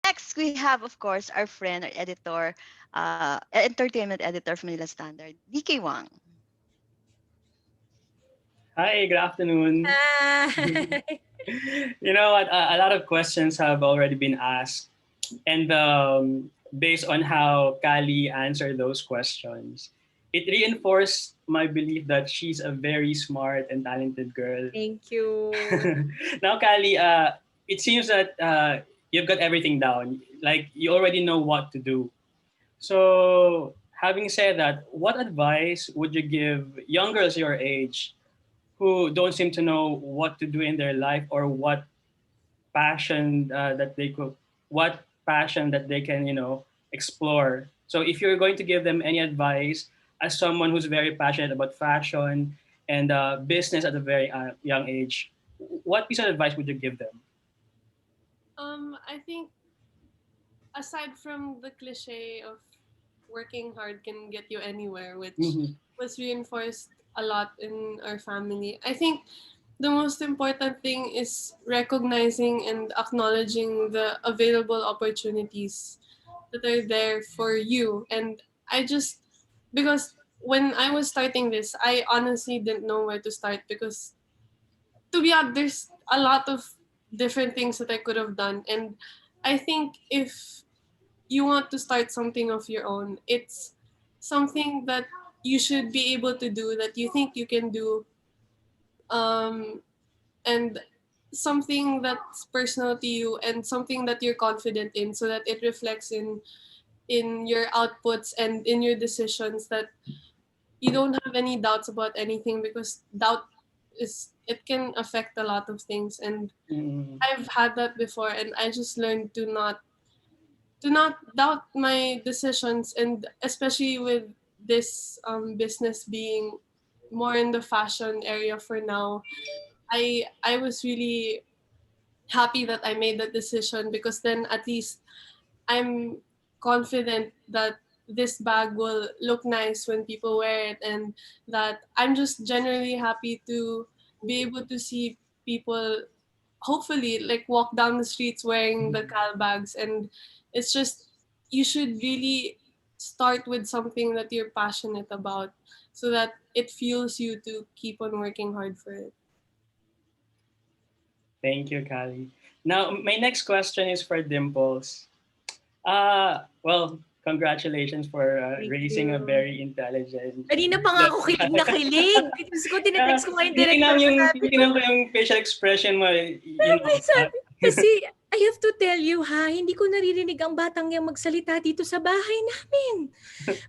next, we have, of course, our friend, our editor, entertainment editor from Manila Standard, DK Wang. Hi, good afternoon. Hi. You know what? A lot of questions have already been asked, and based on how Kali answered those questions, it reinforced my belief that she's a very smart and talented girl. Thank you. Now, Kali, it seems that you've got everything down. Like you already know what to do. So, having said that, what advice would you give young girls your age who don't seem to know what to do in their life or passion that they could what passion that they can explore? So if you're going to give them any advice as someone who's very passionate about fashion and business at a very young age, what piece of advice would you give them? I think aside from the cliche of working hard can get you anywhere, which Mm-hmm. was reinforced a lot in our family, I think the most important thing is recognizing and acknowledging the available opportunities that are there for you. And I just, because when I was starting this, I honestly didn't know where to start because, to be honest, there's a lot of different things that I could have done. And I think if you want to start something of your own, it's something that you should be able to do, that you think you can do, um, and something that's personal to you and something that you're confident in, so that it reflects in your outputs and in your decisions, that you don't have any doubts about anything, because doubt is, it can affect a lot of things. And Mm-hmm. I've had that before, and I just learned to not doubt my decisions. And especially with this business being more in the fashion area for now, I was really happy that I made that decision, because then at least I'm confident that this bag will look nice when people wear it, and that I'm just generally happy to be able to see people hopefully like walk down the streets wearing the Cal bags. And it's just, you should really start with something that you're passionate about, so that it fuels you to keep on working hard for it. Thank you, Kali. Now, my next question is for Dimples. Well, congratulations for Thank raising a you. very intelligent. Kanina pa nga ako kilig na kilig. Diyos ko, tinetext ko nga yung director ko, sabi ko, Tinitingnan ko yung facial expression mo, sabi, sabi, kasi I have to tell you ha, hindi ko naririnig ang batang yang magsalita dito sa bahay namin.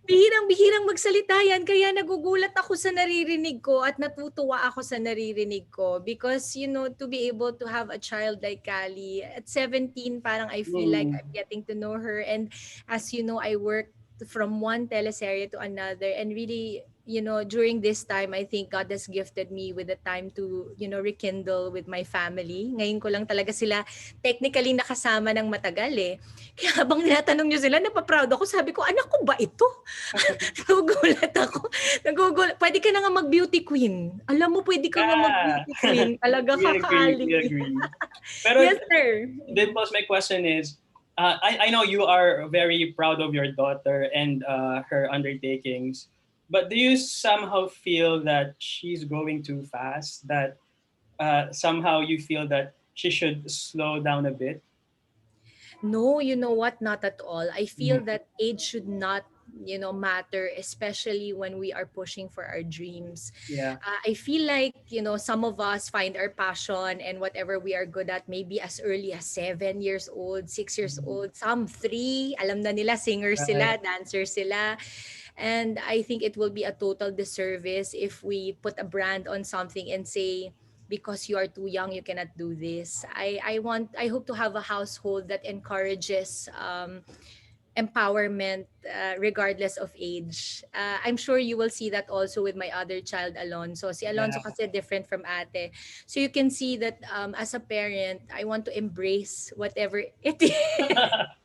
Bihirang-bihirang magsalita yan, kaya nagugulat ako sa naririnig ko at natutuwa ako sa naririnig ko. Because, to be able to have a child like Callie, at 17, parang I feel like I'm getting to know her. And as you know, I worked from one teleserye to another, and really, during this time, I think God has gifted me with the time to, rekindle with my family. Ngayon ko lang talaga sila technically nakasama ng matagal eh. Kaya habang tinatanong nyo sila, napaproud ako. Sabi ko, anak ko ba ito? Nagugulat ako. Pwede ka na nga mag-beauty queen. Alam mo, pwede ka nga mag-beauty queen. Talaga we kakali. agree. Pero, Yes, sir. Dimples, my question is, I know you are very proud of your daughter and her undertakings, but do you somehow feel that she's going too fast? That somehow you feel that she should slow down a bit? No, you know what? Not at all. I feel Mhm. that age should not matter, especially when we are pushing for our dreams. Yeah. I feel like some of us find our passion and whatever we are good at maybe as early as 7 years old, 6 years Mhm. old, some three, alam na nila, singers Right. sila, dancers sila. And I think it will be a total disservice if we put a brand on something and say, because you are too young, you cannot do this. I hope to have a household that encourages empowerment regardless of age. I'm sure you will see that also with my other child, Alonso. Si Yeah. Alonso kasi different from ate. So you can see that as a parent, I want to embrace whatever it is.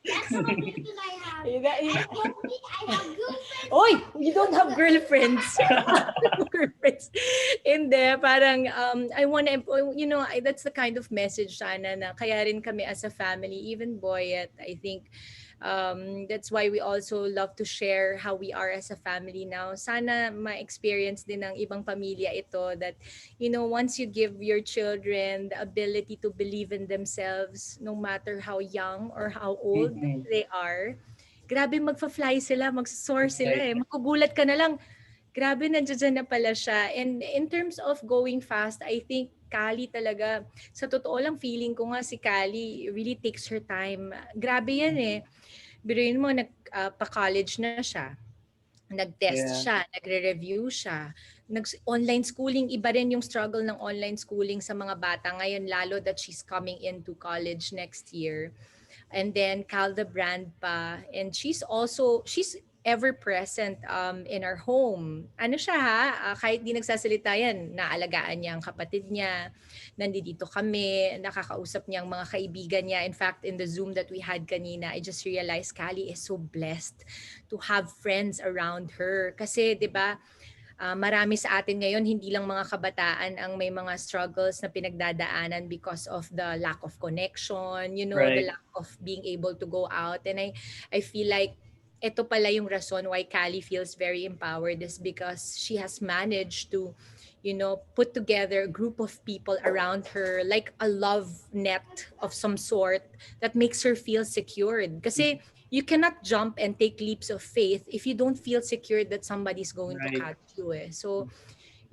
That's the reason I have. I have girlfriends. Oy, you don't have girlfriends. Girlfriends. Hindi, parang I wanna, that's the kind of message sana na kaya rin kami as a family, even Boyet, I think that's why we also love to share how we are as a family now. Sana ma-experience din ng ibang pamilya ito that, once you give your children the ability to believe in themselves, no matter how young or how old Mhm. they are, grabe magfa-fly sila, magsa-soar sila Right. eh. Magugulat ka na lang, grabe nandiyan na pala siya. And in terms of going fast, I think Callie talaga, sa totoo lang feeling ko nga si Callie really takes her time. Grabe yan eh. Biruin mo, pa-college na siya. Nag-test Yeah. siya, nagre-review siya. Online schooling, iba rin yung struggle ng online schooling sa mga bata ngayon, lalo that she's coming into college next year. And then Cal the brand pa, and she's ever present in our home. Ano siya ha, kahit di nagsasalita yan, naalagaan niya ang kapatid niya, nandito kami, nakakausap niya ang mga kaibigan niya. In fact, in the Zoom that we had kanina, I just realized Callie is so blessed to have friends around her. Kasi 'di ba, marami sa atin ngayon, hindi lang mga kabataan ang may mga struggles na pinagdadaanan because of the lack of connection, the Right. lack of being able to go out. And I feel like ito pala yung rason why Callie feels very empowered is because she has managed to, put together a group of people around her, like a love net of some sort that makes her feel secured. Kasi you cannot jump and take leaps of faith if you don't feel secure that somebody's going to Right. catch you eh. So,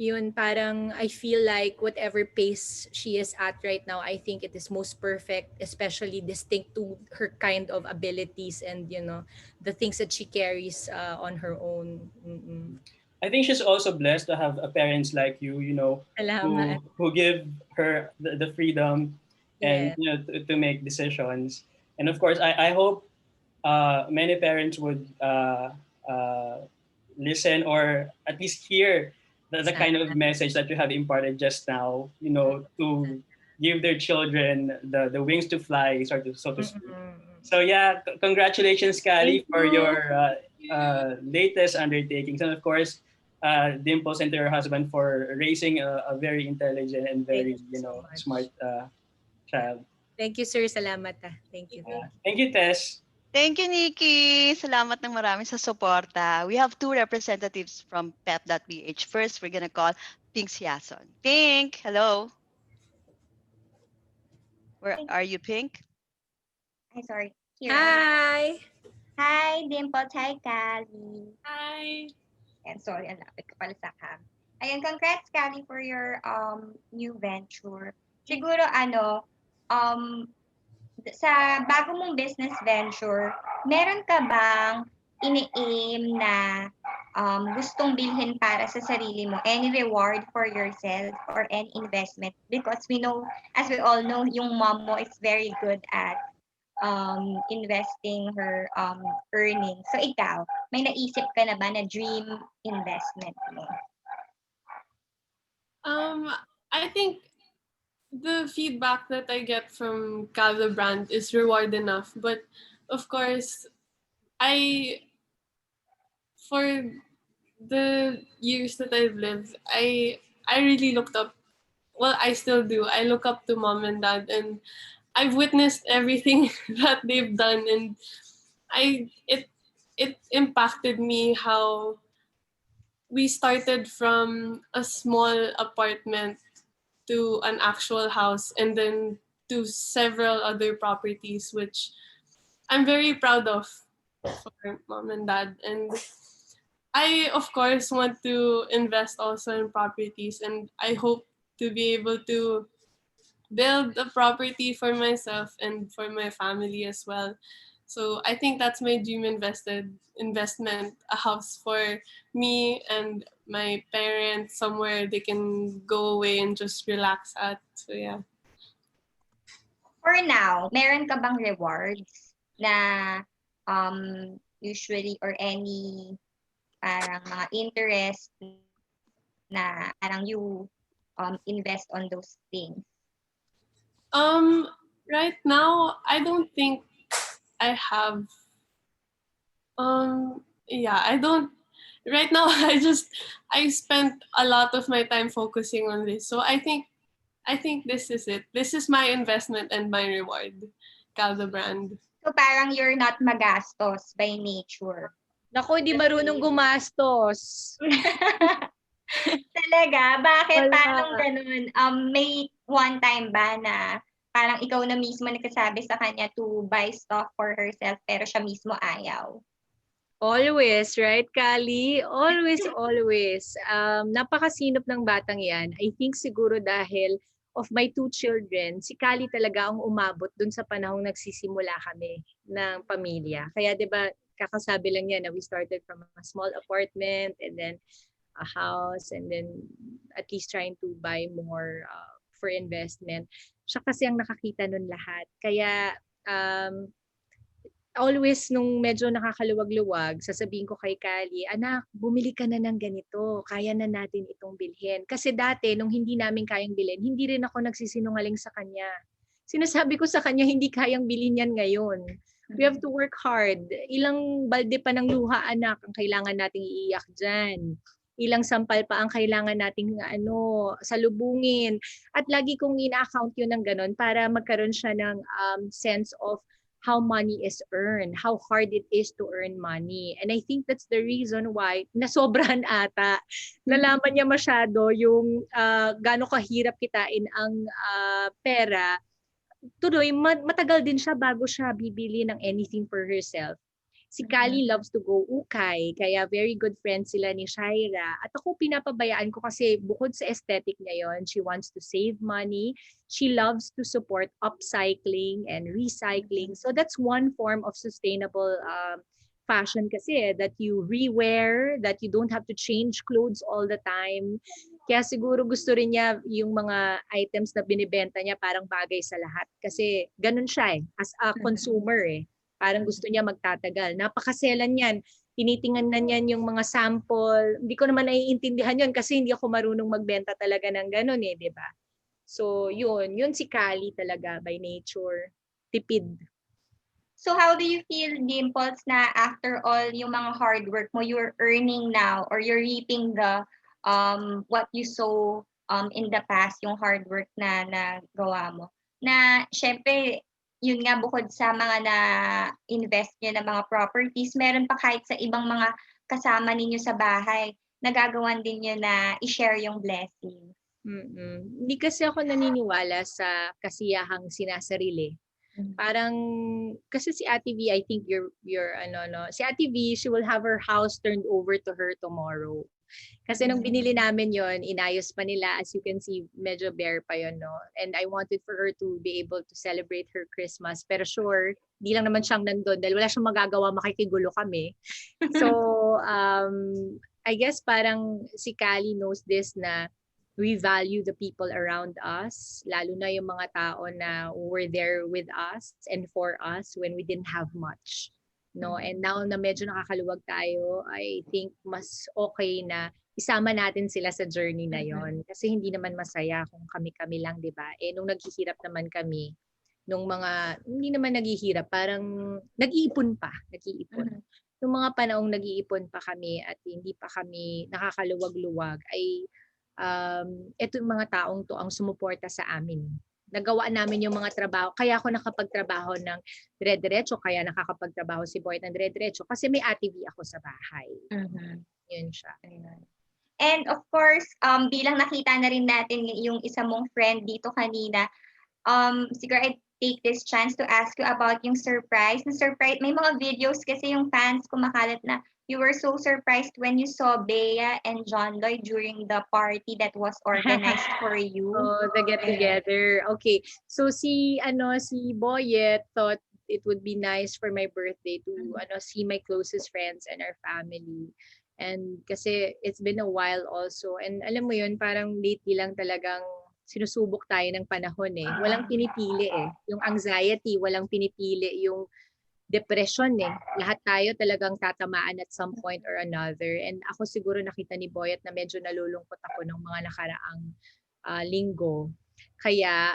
yun, parang I feel like whatever pace she is at right now, I think it is most perfect, especially distinct to her kind of abilities and, the things that she carries on her own. Mm-mm. I think she's also blessed to have a parents like you know, Salamat. who give her the freedom and Yeah. to make decisions. And of course, I hope many parents would listen or at least hear the kind Sana. of message that you have imparted just now. To give their children the wings to fly, so to speak. Mm-mm. So yeah, congratulations, Thank Callie, for you. your latest undertakings, and of course, Dimples and to your husband for raising a very intelligent and Thank very you so smart much. child. Thank you, sir. Salamat. Thank you. Thank you, Tess. Thank you, Nikki. Salamat ng marami sa suporta. We have two representatives from pep.ph. First, we're gonna call Pink Siason. Pink, hello. Where Thank- are you, Pink? I'm sorry. Here. Hi! Hi, Dimples. Hi, Callie. Hi. And sorry, ang lapit ko pala sa cam. Ayun, congrats, Callie, for your new venture. Siguro, um, sa bago mong business venture, meron ka bang ini-aim na gustong bilhin para sa sarili mo? Any reward for yourself or any investment? Because we know, as we all know, yung mom mo is very good at investing her earnings. So ikaw, may naisip ka na ba na dream investment mo? I think the feedback that I get from Callie brand is reward enough. But of course, I for the years that I've lived, I really looked up. Well, I still do. I look up to mom and dad, and I've witnessed everything that they've done, and I it impacted me how we started from a small apartment to an actual house and then to several other properties, which I'm very proud of for mom and dad. And I, of course, want to invest also in properties, and I hope to be able to build a property for myself and for my family as well. So I think that's my dream investment, a house for me and my parents, somewhere they can go away and just relax at. So yeah. For now, meron ka bang rewards na usually or any parang mga interest na parang you invest on those things? Right now I don't think I have yeah, I don't right now I spent a lot of my time focusing on this. So I think this is it. This is my investment and my reward. Cal the brand. So parang you're not magastos by nature. Naku, hindi marunong gumastos. Talaga? Bakit? Wala. Paano ganun? May one time ba na parang ikaw na mismo nagsasabi sa kanya to buy stuff for herself pero siya mismo ayaw? Always, right, Callie? Always, always. Napakasinop ng batang yan. I think siguro dahil of my 2 children, si Callie talaga ang umabot dun sa panahong nagsisimula kami ng pamilya. Kaya 'di ba, kakasabi lang yan na we started from a small apartment and then a house and then at least trying to buy more for investment. Siya kasi ang nakakita nun lahat. Kaya always nung medyo nakakaluwag-luwag, sasabihin ko kay Callie, anak, bumili ka na ng ganito, kaya na natin itong bilhin. Kasi dati, nung hindi namin kayang bilhin, hindi rin ako nagsisinungaling sa kanya. Sinasabi ko sa kanya, hindi kayang bilhin yan ngayon. We have to work hard. Ilang balde pa ng luha, anak, ang kailangan nating iiyak dyan. Ilang sampal pa ang kailangan nating salubungin. At lagi kong ina-account yun ng ganun para magkaroon siya ng sense of how money is earned, how hard it is to earn money. And I think that's the reason why nasobrahan ata. Nalaman niya masyado yung gaano kahirap kitain ang pera. Tuloy, matagal din siya bago siya bibili ng anything for herself. Si Callie loves to go ukay, kaya very good friends sila ni Shaira. At ako pinapabayaan ko kasi bukod sa aesthetic niya yon, she wants to save money. She loves to support upcycling and recycling. So that's one form of sustainable fashion kasi that you rewear, that you don't have to change clothes all the time. Kaya siguro gusto rin niya yung mga items na binibenta niya parang bagay sa lahat. Kasi ganun siya as a consumer Parang gusto niya magtatagal. Napakaselan yan. Tinitingnan na niyan yung mga sample. Hindi ko naman naiintindihan yun kasi hindi ako marunong magbenta talaga ng ganun di ba? So yun si Callie talaga by nature. Tipid. So how do you feel, Dimples, na after all yung mga hard work mo, you're earning now or you're reaping the what you sow in the past, yung hard work na nagawa mo? Na syempre, yun nga bukod sa mga na-invest nyo na mga properties, meron pa kahit sa ibang mga kasama ninyo sa bahay, nagagawan din nyo na i-share yung blessing. Hindi kasi ako naniniwala sa kasiyahang sinasarili. Parang, kasi si Ate V, I think si Ate V, she will have her house turned over to her tomorrow. Kasi nung binili namin yon, inayos pa nila. As you can see, medyo bare pa yon, no? And I wanted for her to be able to celebrate her Christmas. Pero sure, di lang naman siyang nandun dahil wala siyang magagawa, makikigulo kami. So, I guess parang si Callie knows this na we value the people around us, lalo na yung mga tao na were there with us and for us when we didn't have much. No, and now na medyo nakakaluwag tayo, I think mas okay na isama natin sila sa journey na yon kasi hindi naman masaya kung kami-kami lang, 'di ba? Nung naghihirap naman kami, nung mga hindi naman naghihirap, parang nag-iipon. Nung mga panahong nag-iipon pa kami at hindi pa kami nakakaluwag-luwag ay etong mga taong to ang sumuporta sa amin. Nagawa namin yung mga trabaho. Kaya ako nakapagtrabaho ng dire-diretso, kaya nakakapagtrabaho si Boy ng dire-diretso kasi may Ate V ako sa bahay. Yun siya. And of course, bilang nakita na rin natin yung isa mong friend dito kanina, siguro I take this chance to ask you about yung surprise. May mga videos kasi yung fans kumakalat na you were so surprised when you saw Bea and John Lloyd during the party that was organized for you. Oh, the get together. Okay. So si Boyet thought it would be nice for my birthday to see my closest friends and our family. And kasi it's been a while also. And alam mo yun, parang lately lang talagang sinusubok tayo ng panahon Walang pinipili Yung anxiety, walang pinipili. Yung depression Lahat tayo talagang tatamaan at some point or another. And ako siguro nakita ni Boyet na medyo nalulungkot ako ng mga nakaraang linggo. Kaya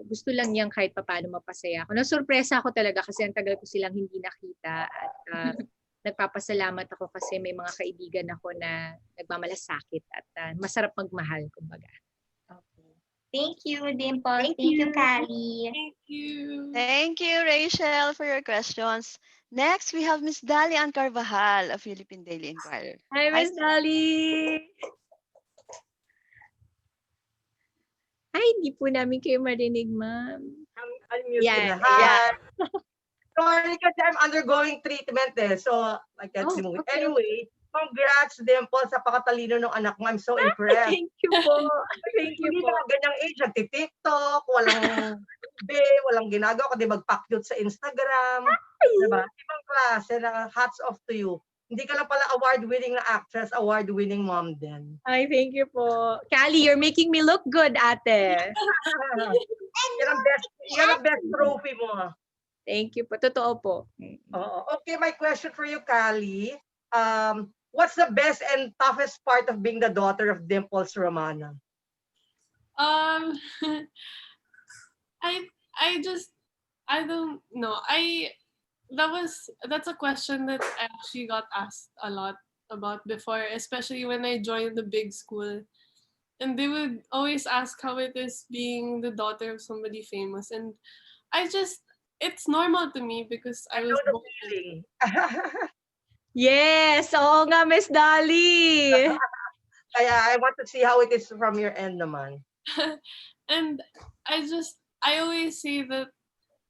gusto lang niyang kahit papaano mapasaya ako. Nasurpresa ako talaga kasi ang tagal ko silang hindi nakita. At nagpapasalamat ako kasi may mga kaibigan ako na nagmamalasakit at masarap magmahal, kumbaga. Okay. Thank you, Dimples. Thank Thank you, you. Callie. Thank you. Thank you, Rachel, for your questions. Next, we have Miss Dalian Carvajal of Philippine Daily Inquirer. Hi, Miss Dolly! Ay, hindi po namin kayo marinig, ma'am. Unmute Yan, na. Hi. yan. Sorry kasi I'm undergoing treatment so I can't move it. Okay. Anyway, congrats Dimples sa pakatalino ng anak mo. I'm so impressed. Thank you po. Thank you Hindi po. na ganyang age, nagti-TikTok, walang walang ginagawa, kundi mag-pack-cute sa Instagram. Diba? Ibang klase na hats off to you. Hindi ka lang pala award-winning na actress, award-winning mom din. Ay, thank you po. Callie, you're making me look good, ate. Yan ang best trophy mo. Thank you po. Totoo po. Okay, my question for you, Callie. What's the best and toughest part of being the daughter of Dimples Romana? I don't know. That's a question that I actually got asked a lot about before, especially when I joined the big school. And they would always ask how it is being the daughter of somebody famous. And it's normal to me because I was born. Feeling. Yes! Oo nga, Miss Dolly! Kaya I want to see how it is from your end naman. And I always say that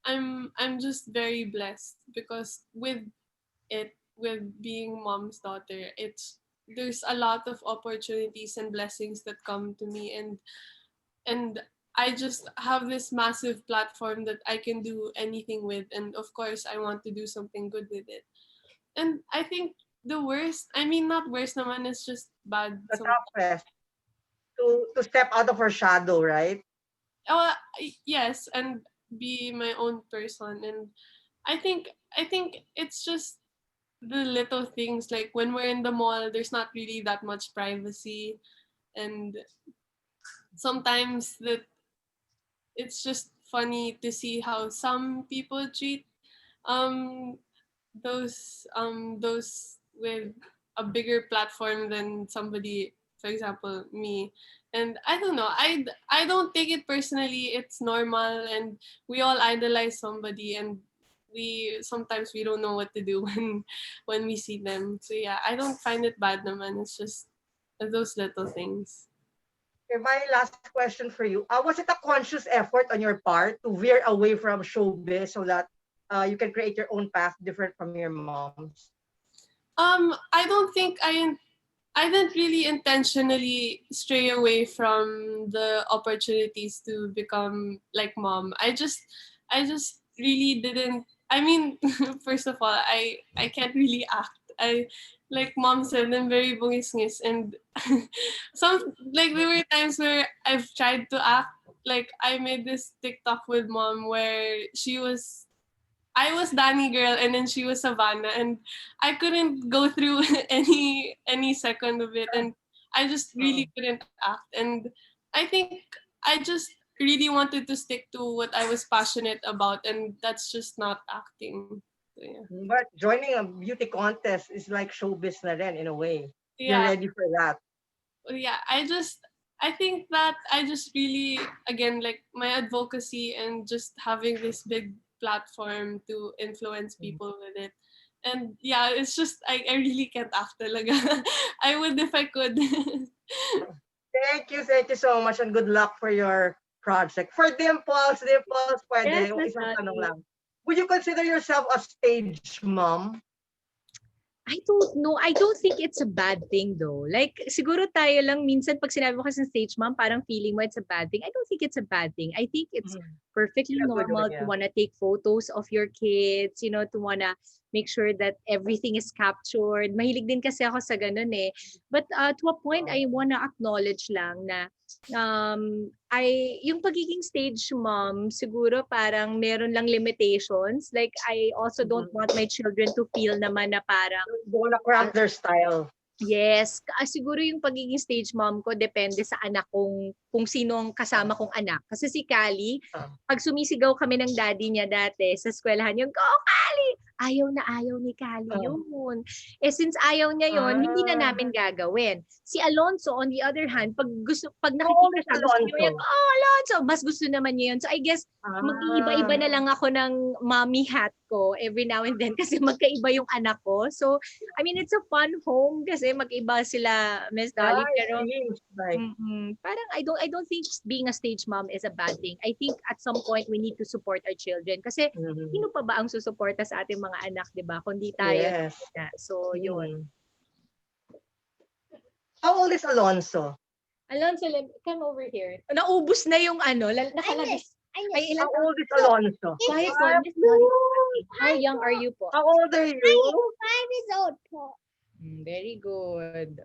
I'm just very blessed because with being mom's daughter, there's a lot of opportunities and blessings that come to me, and I just have this massive platform that I can do anything with, and of course I want to do something good with it. And I think the worst, not worst naman, it's just bad. The toughest. To step out of her shadow, right? Yes, and be my own person. And I think it's just the little things, like when we're in the mall, there's not really that much privacy, and sometimes that it's just funny to see how some people treat those with a bigger platform than somebody, for example, me. And I don't know, I don't take it personally. It's normal, and we all idolize somebody, and sometimes we don't know what to do when we see them. So yeah, I don't find it bad naman. It's just those little things. Okay, my last question for you. Was it a conscious effort on your part to veer away from showbiz so that you can create your own path different from your mom's? I don't think I didn't really intentionally stray away from the opportunities to become like mom. I just really didn't. First of all, I can't really act. Like mom said, I'm very bungis-ngis, and there were times where I've tried to act. Like I made this TikTok with mom where I was Danny girl and then she was Savannah, and I couldn't go through any second of it, and I just really couldn't act. And I think I just really wanted to stick to what I was passionate about, and that's just not acting. So, yeah. But joining a beauty contest is like showbiz na rin in a way. Yeah. You're ready for that. Yeah, I think that I just really, again, like my advocacy and just having this big platform to influence people with it. And yeah, it's just I really can't act talaga. I would if I could. Thank you so much, and good luck for your project. For Dimples, pwede, Yes, Miss isang tanong Dolly. lang. Would you consider yourself a stage mom? I don't know. I don't think it's a bad thing though. Like, siguro tayo lang minsan pag sinabi mo kasi stage mom, parang feeling mo it's a bad thing. I don't think it's a bad thing. I think it's perfectly Yeah, good normal one, to yeah. want to take photos of your kids, to want to make sure that everything is captured. Mahilig din kasi ako sa ganun eh. But to a point, I want to acknowledge lang na yung pagiging stage mom, siguro parang meron lang limitations. Like, I also don't want my children to feel naman na parang Don't wanna cramp their style. yes, siguro yung pagiging stage mom ko depende sa anak kung sino ang kasama kong anak. Kasi si Callie, pag sumisigaw kami ng daddy niya dati sa eskwelahan, yung, "Go Callie!" ayaw na ayaw ni Callie yun. Eh since ayaw niya yun, hindi na namin gagawin. Si Alonso, on the other hand, pag How old nakikita is siya, gusto niya yan, Alonso? oh, Alonso, mas gusto naman niya yun. So I guess, mag-iiba-iba na lang ako ng mommy hat ko every now and then kasi magkaiba yung anak ko. So, I mean, it's a fun home kasi mag-iba sila, Miss Dolly. Pero, parang I don't think being a stage mom is a bad thing. I think at some point we need to support our children kasi sino pa ba ang susuporta sa ating mga anak, 'di ba? Kundi tayo. Yes. So, yun. How old is Alonso? Alonso, come over here. Naubos na yung nakalagay. Ay, ilan How old is Alonso? Five po, Miss Dolly. How young are you po? How old are you? 5 years old po. Very good.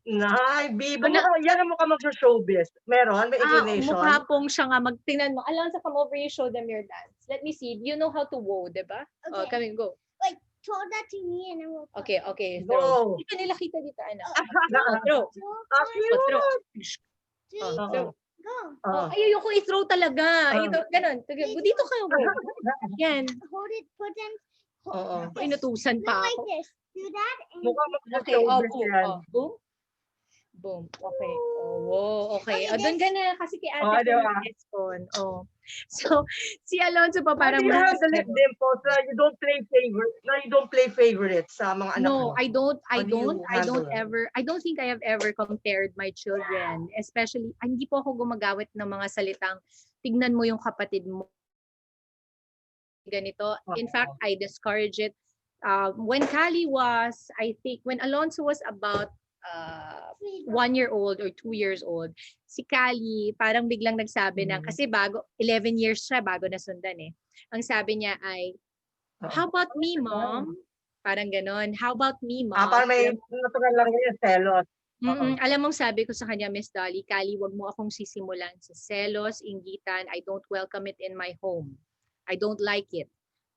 Nay, Bibo. Yan ang mukha mag-showbiz. Meron? May inclination? Mukha pong siya nga. Tingnan mo. Alonso, come over here, show them your dance. Let me see. You know how to wow, diba? Okay. Come and go. Wait, throw that to me and I will. Okay. Go. Throw. Kita nila kita dito, anak. Throw. Cute. Throw. Go. Ayoko i-throw talaga. Ito, ganun. Dito ka. Yan. Hold it, put them. Inutusan pa Like ako. this. Do that and Mukha Okay, mag-showbiz yan. boom. Boom. Okay. Okay. Okay, Doon ka na kasi kay ate diba? phone. So, si Alonso pa How parang do you handle it, Dimples? You don't play favorites sa mga anak mo? No, I don't handle it? I don't think I have ever compared my children, especially hindi po ako gumagawit ng mga salitang tignan mo yung kapatid mo ganito. In fact, I discourage it. When Callie was, I think, when Alonso was about 1 year old or 2 years old, si Callie parang biglang nagsabi ng, kasi 11 years siya bago nasundan eh. Ang sabi niya ay, how about me, mom? Parang ganon. How about me, mom? Parang may natural lang yung selos. Alam mong sabi ko sa kanya, Miss Dolly, Callie, wag mo akong sisimulan sa selos, inggitan. I don't welcome it in my home. I don't like it.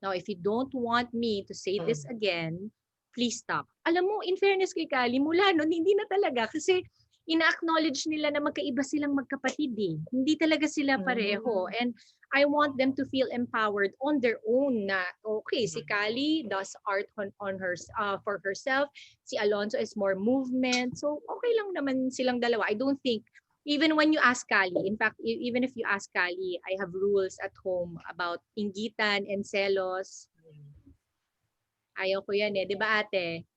Now, if you don't want me to say this again, please stop. Alam mo, in fairness kay Callie, mula nun, hindi na talaga. Kasi ina-acknowledge nila na magkaiba silang magkapatid eh. Hindi talaga sila pareho. And I want them to feel empowered on their own na, okay, si Callie does art on her, for herself. Si Alonso is more movement. So, okay lang naman silang dalawa. I don't think, even when you ask Callie, in fact, even if you ask Callie, I have rules at home about inggitan and selos. Ayaw ko yan eh. Di ba ate?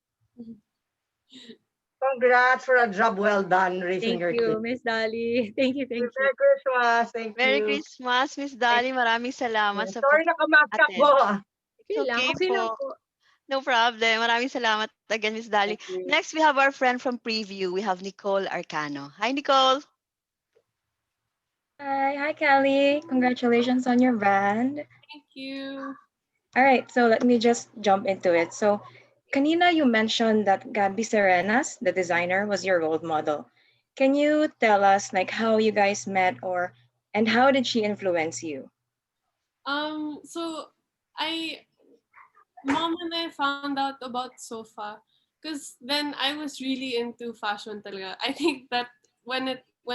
Congrats for a job well done raising your Thank you, kids. Miss Dolly. Thank you. Merry Christmas. Thank you. Merry Christmas, Miss Dolly. Maraming salamat sa Sorry nakamasyak attend. ko. Okay lang po. No problem. Maraming salamat again, Miss Dolly. Next, we have our friend from Preview. We have Nicole Arcano. Hi, Nicole. Hi, Callie. Congratulations on your band. Thank you. All right, so let me just jump into it. So, kanina you mentioned that Gabby Serenas, the designer, was your role model. Can you tell us like how you guys met and how did she influence you? So Mom and I found out about Sofa because then I was really into fashion talaga. I think that when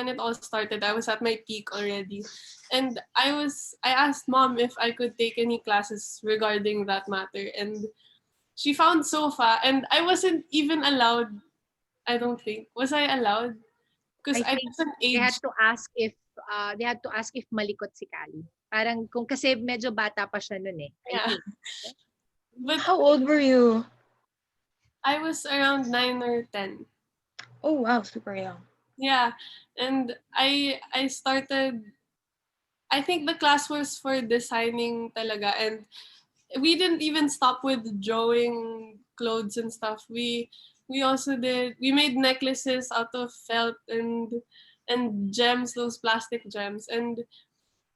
it all started, I was at my peak already. And I asked Mom if I could take any classes regarding that matter. And she found Sofa and I wasn't even allowed, I don't think. Was I allowed? Because I wasn't They had aged. to ask if malikot si Callie. Parang kung kasi medyo bata pa siya nun eh. I Yeah. think. But How old were you? I was around 9 or 10. Oh, wow, super young. Yeah. And I started, I think the class was for designing talaga. And we didn't even stop with drawing clothes and stuff. We also we made necklaces out of felt and gems, those plastic gems. And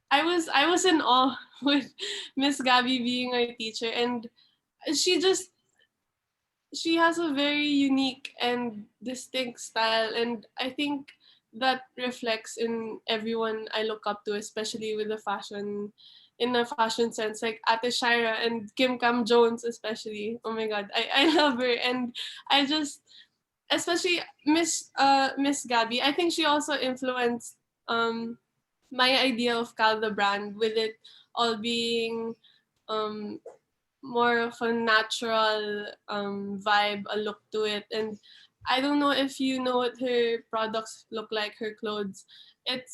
I was in awe with Miss Gabby being our teacher, and she has a very unique and distinct style, and I think that reflects in everyone I look up to, especially with the fashion, in a fashion sense, like Ate Shira and Kim Cam Jones especially. Oh my god, I love her, and I just, especially Miss Gabby, I think she also influenced my idea of Cal the brand, with it all being more of a natural vibe, a look to it. And I don't know if you know what her products look like, her clothes. It's